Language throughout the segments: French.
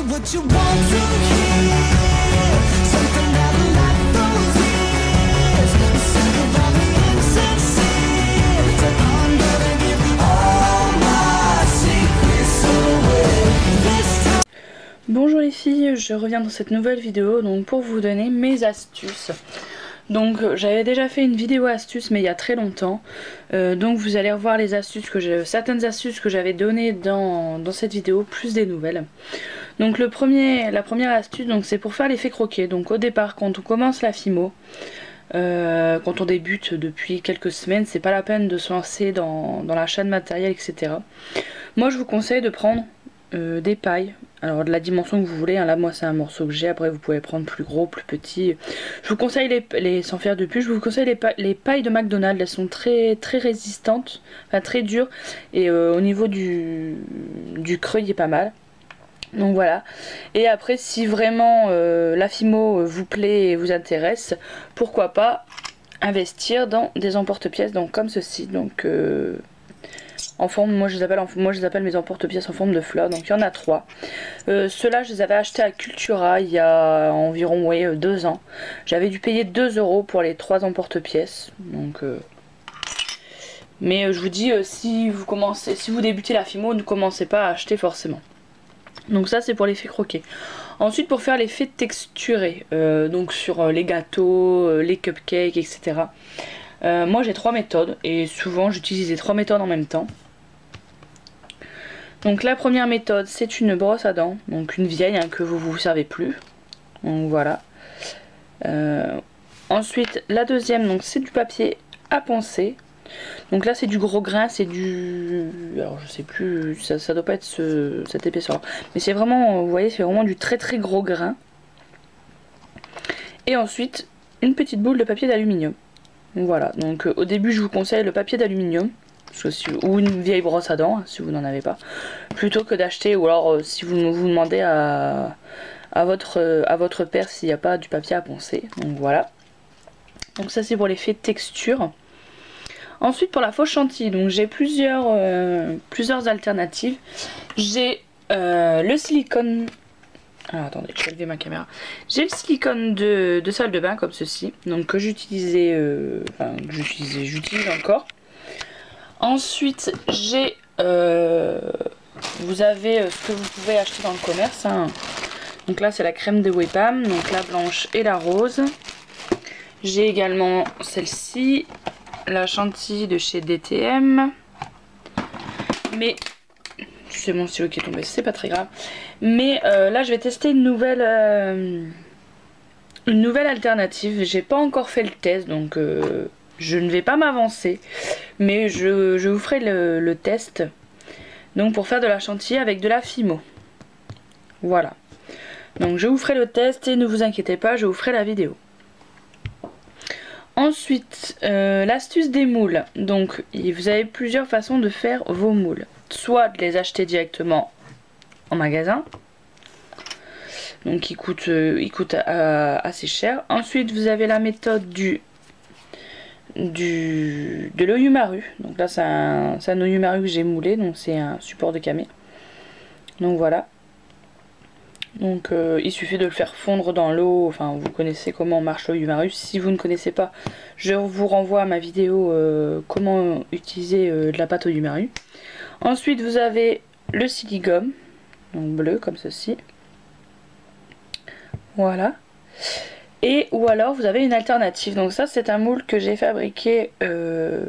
hear what you want to hear. Something that'll light those ears. Sick of all the insincere. I'm gonna give all my secrets away this time. Bonjour les filles, je reviens dans cette nouvelle vidéo donc pour vous donner mes astuces. Donc j'avais déjà fait une vidéo astuce mais il y a très longtemps, donc vous allez revoir les astuces certaines astuces que j'avais données dans cette vidéo, plus des nouvelles. Donc la première astuce, donc c'est pour faire l'effet croquet. Donc au départ, quand on commence la fimo, quand on débute depuis quelques semaines, c'est pas la peine de se lancer dans l'achat de matériel, etc. Moi je vous conseille de prendre des pailles, alors de la dimension que vous voulez, hein. Là moi c'est un morceau que j'ai, après vous pouvez prendre plus gros, plus petit. Je vous conseille sans faire de pub, je vous conseille les pailles de McDonald's, elles sont très résistantes, enfin très dures, et au niveau du creux il est pas mal. Donc voilà, et après si vraiment la fimo vous plaît et vous intéresse, pourquoi pas investir dans des emporte-pièces, donc comme ceci, donc en forme, moi je les appelle mes emporte-pièces en forme de fleurs, donc il y en a 3. Ceux-là je les avais achetés à Cultura il y a environ 2 ans. J'avais dû payer 2 € pour les 3 emporte-pièces, donc mais je vous dis, si vous débutez la fimo, ne commencez pas à acheter forcément. Donc ça c'est pour l'effet croquet. Ensuite pour faire l'effet texturé, donc sur les gâteaux, les cupcakes, etc. Moi j'ai 3 méthodes et souvent j'utilise les 3 méthodes en même temps. Donc la première méthode c'est une brosse à dents, donc une vieille hein, que vous servez plus. Donc voilà. Ensuite la deuxième, donc c'est du papier à poncer. Donc là c'est du gros grain, c'est du... alors je sais plus, ça doit pas être cette épaisseur. Mais c'est vraiment, vous voyez, c'est vraiment du très gros grain. Et ensuite une petite boule de papier d'aluminium. Voilà, donc au début je vous conseille le papier d'aluminium ou une vieille brosse à dents hein, si vous n'en avez pas, plutôt que d'acheter, ou alors si vous demandez à votre père s'il n'y a pas du papier à poncer. Donc voilà, donc ça c'est pour l'effet texture. Ensuite pour la fausse chantilly, donc j'ai plusieurs alternatives. J'ai le silicone. Alors attendez, je vais lever ma caméra. J'ai le silicone de salle de bain comme ceci, donc que j'utilise encore. Ensuite j'ai vous avez ce que vous pouvez acheter dans le commerce hein. Donc là c'est la crème de Wepam, donc la blanche et la rose. J'ai également celle-ci, la chantilly de chez DTM, mais c'est mon stylo qui est tombé, c'est pas très grave. Mais là je vais tester une nouvelle alternative. J'ai pas encore fait le test, donc je ne vais pas m'avancer, mais je vous ferai le test. Donc pour faire de la chantilly avec de la fimo. Voilà. Donc je vous ferai le test et ne vous inquiétez pas, je vous ferai la vidéo. Ensuite, l'astuce des moules. Donc vous avez plusieurs façons de faire vos moules. Soit de les acheter directement en magasin, donc il coûte assez cher. Ensuite vous avez la méthode de l'Oyumaru. Donc là c'est un Oyumaru que j'ai moulé, donc c'est un support de camé. Donc voilà. Donc il suffit de le faire fondre dans l'eau, enfin vous connaissez comment marche l'Oyumaru. Si vous ne connaissez pas, je vous renvoie à ma vidéo comment utiliser de la pâte Oyumaru. Ensuite vous avez le silicone, donc bleu comme ceci. Voilà. Et ou alors vous avez une alternative. Donc ça c'est un moule que j'ai fabriqué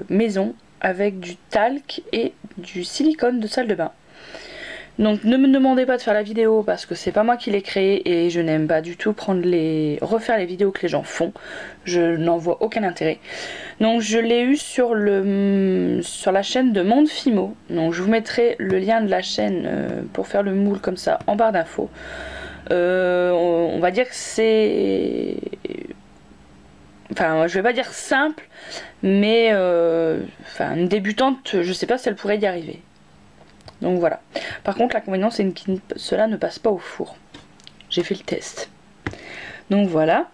maison avec du talc et du silicone de salle de bain. Donc ne me demandez pas de faire la vidéo parce que c'est pas moi qui l'ai créé et je n'aime pas du tout refaire les vidéos que les gens font. Je n'en vois aucun intérêt. Donc je l'ai eu sur la chaîne de Monde Fimo. Donc je vous mettrai le lien de la chaîne pour faire le moule comme ça en barre d'infos. On va dire que c'est... Enfin je vais pas dire simple, mais une débutante je sais pas si elle pourrait y arriver. Donc voilà. Par contre l'inconvénient c'est que cela ne passe pas au four. J'ai fait le test. Donc voilà.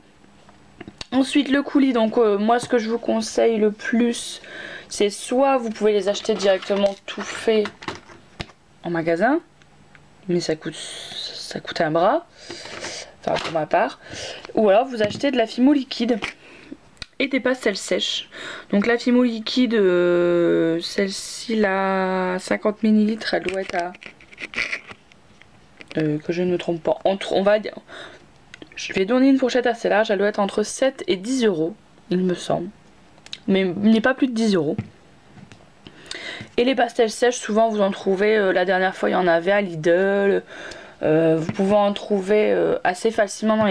Ensuite le coulis, donc moi ce que je vous conseille le plus, c'est soit vous pouvez les acheter directement tout fait en magasin. mais ça coûte un bras, enfin pour ma part. Ou alors vous achetez de la Fimo liquide et des pastels sèches. Donc la Fimo liquide, celle-ci, la 50 ml, elle doit être à... que je ne me trompe pas, on va dire... Je vais donner une fourchette assez large, elle doit être entre 7 et 10 euros, il me semble. Mais il n'est pas plus de 10 euros. Et les pastels sèches, souvent vous en trouvez, la dernière fois il y en avait à Lidl. Vous pouvez en trouver assez facilement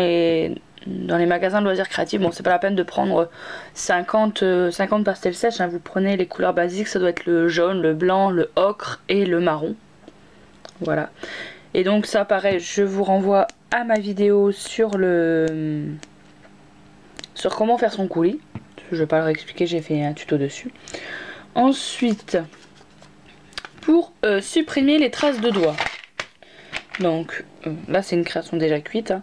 dans les magasins de loisirs créatifs. Bon, c'est pas la peine de prendre 50 pastels sèches, hein. Vous prenez les couleurs basiques, ça doit être le jaune, le blanc, le ocre et le marron. Voilà. Et donc ça pareil, je vous renvoie à ma vidéo sur comment faire son coulis. Je vais pas le réexpliquer, j'ai fait un tuto dessus. Ensuite, pour supprimer les traces de doigts. Donc là c'est une création déjà cuite, hein.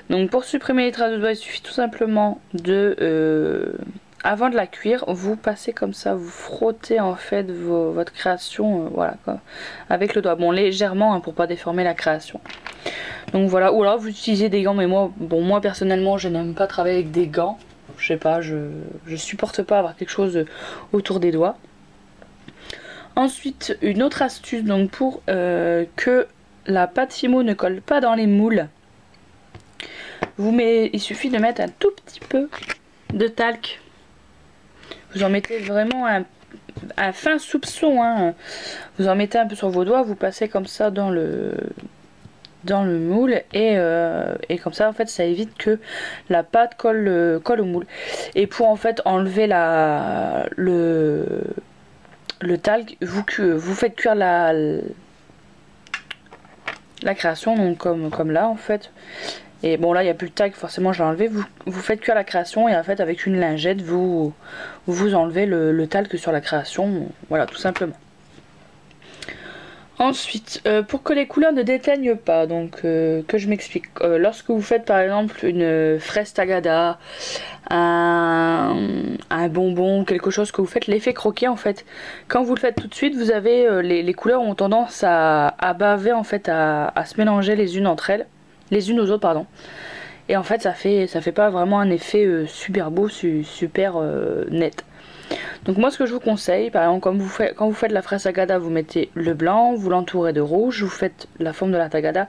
Donc pour supprimer les traces de doigts, il suffit tout simplement de avant de la cuire, vous passez comme ça, vous frottez en fait votre création, voilà quoi, avec le doigt, bon légèrement, hein, pour pas déformer la création. Donc voilà, ou alors vous utilisez des gants, mais moi personnellement je n'aime pas travailler avec des gants, je sais pas, je supporte pas avoir quelque chose autour des doigts. Ensuite une autre astuce, donc pour que la pâte Fimo ne colle pas dans les moules, il suffit de mettre un tout petit peu de talc. Vous en mettez vraiment un fin soupçon, hein. Vous en mettez un peu sur vos doigts, vous passez comme ça dans le moule et comme ça en fait ça évite que la pâte colle au moule. Et pour en fait enlever le talc, vous faites cuire la création, donc comme là en fait. Et bon là il n'y a plus de talc, forcément je l'ai enlevé. Vous faites cuire la création et en fait avec une lingette vous enlevez le talc sur la création, voilà tout simplement. Ensuite, pour que les couleurs ne déteignent pas, donc que je m'explique, lorsque vous faites par exemple une fraise tagada, un bonbon, quelque chose que vous faites l'effet croquet en fait, quand vous le faites tout de suite, vous avez les couleurs ont tendance à baver en fait, à se mélanger les unes aux autres pardon. Et en fait ça fait pas vraiment un effet super beau, super net. Donc moi ce que je vous conseille, par exemple quand vous faites la fraise tagada, vous mettez le blanc, vous l'entourez de rouge, vous faites la forme de la tagada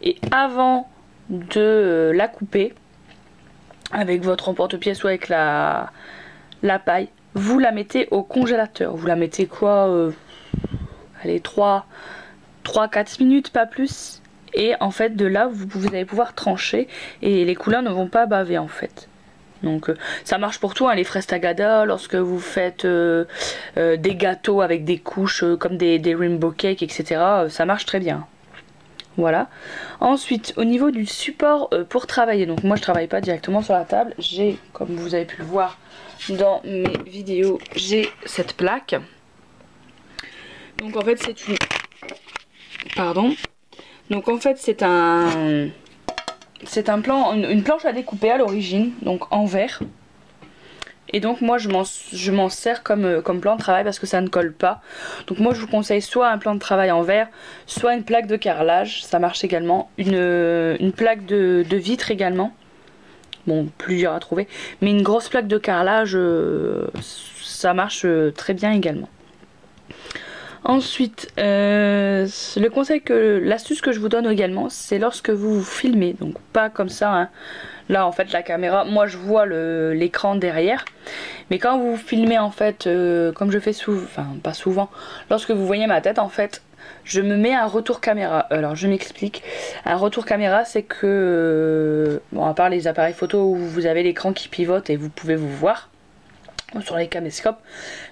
et avant de la couper avec votre emporte-pièce ou avec la paille, vous la mettez au congélateur. Vous la mettez quoi, allez 3-4 minutes, pas plus. Et en fait de là vous allez pouvoir trancher et les couleurs ne vont pas baver en fait. Donc ça marche pour tout, hein, les fraises tagada, lorsque vous faites des gâteaux avec des couches comme des rainbow cakes, etc. Ça marche très bien. Voilà. Ensuite, au niveau du support pour travailler, donc moi je travaille pas directement sur la table, j'ai, comme vous avez pu le voir dans mes vidéos, j'ai cette plaque. Donc en fait c'est une... Pardon. Donc en fait c'est une planche à découper à l'origine, donc en verre. Et donc moi je m'en sers comme plan de travail parce que ça ne colle pas. Donc moi je vous conseille soit un plan de travail en verre, soit une plaque de carrelage, ça marche également. Une plaque de vitre également. Bon, plusieurs à trouver. Mais une grosse plaque de carrelage, ça marche très bien également. Ensuite, l'astuce que je vous donne également, c'est lorsque vous filmez, donc pas comme ça, hein. Là en fait la caméra, moi je vois l'écran derrière, mais quand vous filmez en fait, comme je fais souvent, enfin pas souvent, lorsque vous voyez ma tête en fait, je me mets un retour caméra. Alors je m'explique, un retour caméra c'est que, bon à part les appareils photo où vous avez l'écran qui pivote et vous pouvez vous voir, sur les caméscopes,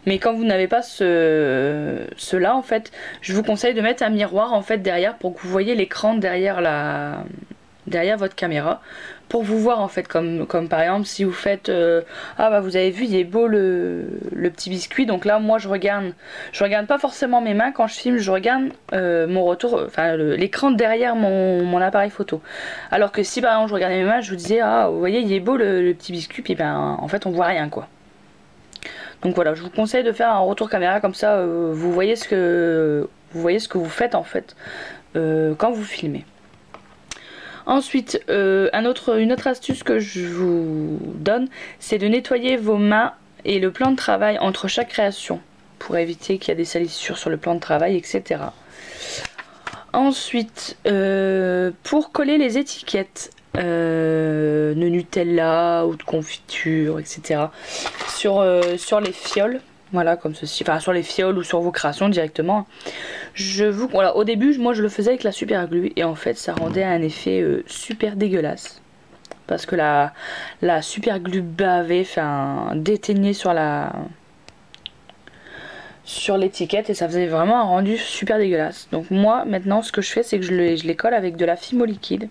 mais quand vous n'avez pas cela en fait, je vous conseille de mettre un miroir en fait derrière pour que vous voyez l'écran derrière votre caméra, pour vous voir en fait, comme par exemple si vous faites ah bah vous avez vu, il est beau le petit biscuit, donc là moi je regarde pas forcément mes mains quand je filme, je regarde mon retour, enfin l'écran derrière mon appareil photo, alors que si par exemple je regardais mes mains, je vous disais ah vous voyez il est beau le petit biscuit, puis ben en fait on voit rien quoi. Donc voilà, je vous conseille de faire un retour caméra, comme ça vous voyez ce que vous faites en fait quand vous filmez. Ensuite, une autre astuce que je vous donne, c'est de nettoyer vos mains et le plan de travail entre chaque création pour éviter qu'il y ait des salissures sur le plan de travail, etc. Ensuite, pour coller les étiquettes de Nutella ou de confiture, etc. sur les fioles, voilà, comme ceci, enfin sur les fioles ou sur vos créations directement. Voilà, au début, moi je le faisais avec la super glue et en fait ça rendait un effet super dégueulasse. Parce que la super glue bavait, enfin déteignait sur l'étiquette et ça faisait vraiment un rendu super dégueulasse. Donc moi maintenant ce que je fais c'est que je les colle avec de la Fimo liquide.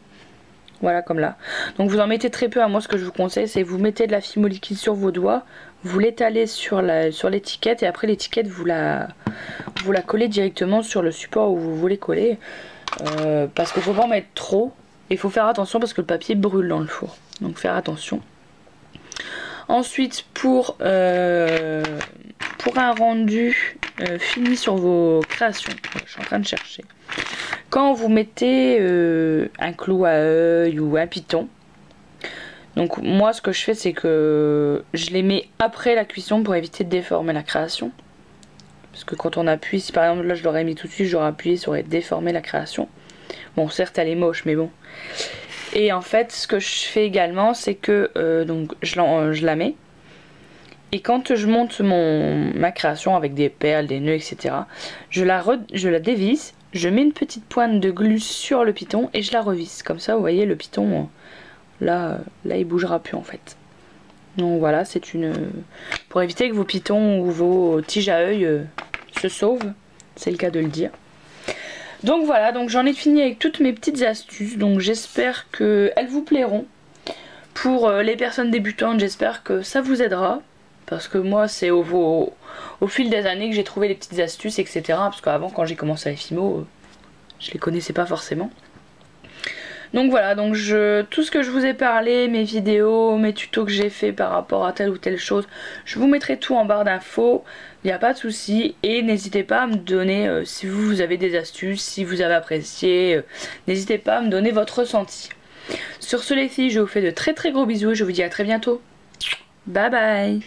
Voilà, comme là. Donc vous en mettez très peu. Moi ce que je vous conseille c'est vous mettez de la Fimo liquide sur vos doigts, vous l'étalez sur l'étiquette et après l'étiquette vous la collez directement sur le support où vous voulez coller. Parce qu'il ne faut pas en mettre trop. Il faut faire attention parce que le papier brûle dans le four. Donc faire attention. Ensuite pour un rendu fini sur vos créations, je suis en train de chercher. Quand vous mettez un clou à œil ou un piton, donc moi ce que je fais c'est que je les mets après la cuisson pour éviter de déformer la création. Parce que quand on appuie, si par exemple là je l'aurais mis tout de suite, j'aurais appuyé, ça aurait déformé la création. Bon certes elle est moche mais bon. Et en fait ce que je fais également c'est que donc je la mets. Et quand je monte ma création avec des perles, des nœuds, etc. Je la dévisse, je mets une petite pointe de glu sur le piton et je la revisse. Comme ça vous voyez le piton, là il bougera plus en fait. Donc voilà, c'est pour éviter que vos pitons ou vos tiges à œil se sauvent, c'est le cas de le dire. Donc voilà, donc j'en ai fini avec toutes mes petites astuces, donc j'espère qu'elles vous plairont. Pour les personnes débutantes, j'espère que ça vous aidera, parce que moi c'est au fil des années que j'ai trouvé les petites astuces, etc. Parce qu'avant quand j'ai commencé à Fimo, je les connaissais pas forcément. Donc voilà, donc tout ce que je vous ai parlé, mes vidéos, mes tutos que j'ai fait par rapport à telle ou telle chose, je vous mettrai tout en barre d'infos, il n'y a pas de souci. Et n'hésitez pas à me donner, si vous avez des astuces, si vous avez apprécié, n'hésitez pas à me donner votre ressenti. Sur ce les filles, je vous fais de très très gros bisous et je vous dis à très bientôt. Bye bye.